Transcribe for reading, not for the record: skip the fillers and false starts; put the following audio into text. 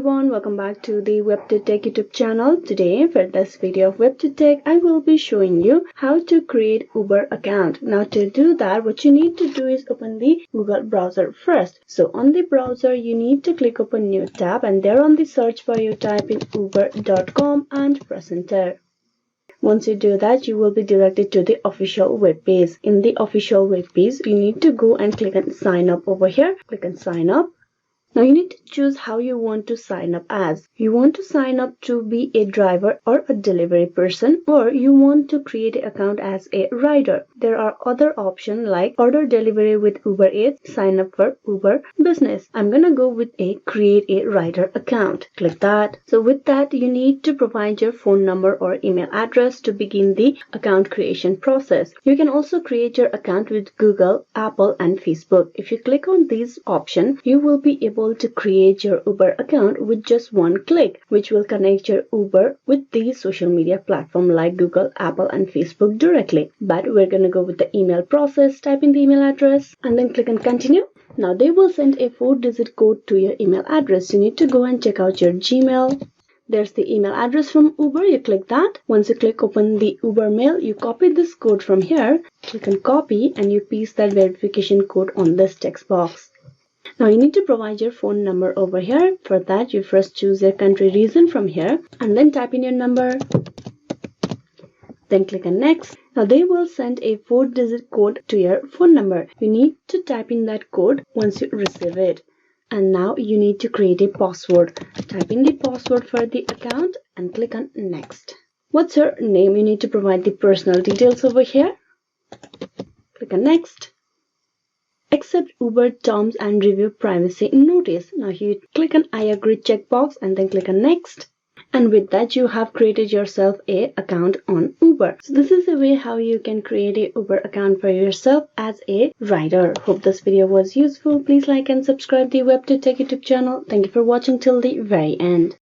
everyone, welcome back to the WebToTech YouTube channel. Today for this video of WebToTech, I will be showing you how to create Uber account. Now to do that, what you need to do is open the Google browser first. So on the browser, you need to click open new tab, and there on the search bar you type in uber.com and press enter. Once you do that, you will be directed to the official web page. In the official web page, you need to go and click on sign up over here. Click on sign up. Now you need to choose how you want to sign up as. You want to sign up to be a driver or a delivery person, or you want to create an account as a rider. There are other options like order delivery with Uber Eats, sign up for Uber Business. I'm gonna go with a create a rider account. Click that. So with that, you need to provide your phone number or email address to begin the account creation process. You can also create your account with Google, Apple, and Facebook. If you click on these options, you will be able to create your Uber account with just one click, which will connect your Uber with the social media platform like Google, Apple, and Facebook directly. But we're gonna go with the email process. Type in the email address and then click on continue. Now they will send a 4-digit code to your email address. You need to go and check out your Gmail. There's the email address from Uber. You click that. Once you click open the Uber mail, you copy this code from here. Click on copy and you paste that verification code on this text box. Now you need to provide your phone number over here. For that, you first choose your country region from here and then type in your number. Then click on next. Now they will send a 4-digit code to your phone number. You need to type in that code once you receive it. And now you need to create a password. Type in the password for the account and click on next. What's your name? You need to provide the personal details over here. Click on next. Accept Uber terms and review privacy notice. Now you click on I agree checkbox and then click on next. And with that, you have created yourself a account on Uber. So this is the way how you can create a Uber account for yourself as a rider. Hope this video was useful. Please like and subscribe the WebToTech YouTube channel. Thank you for watching till the very end.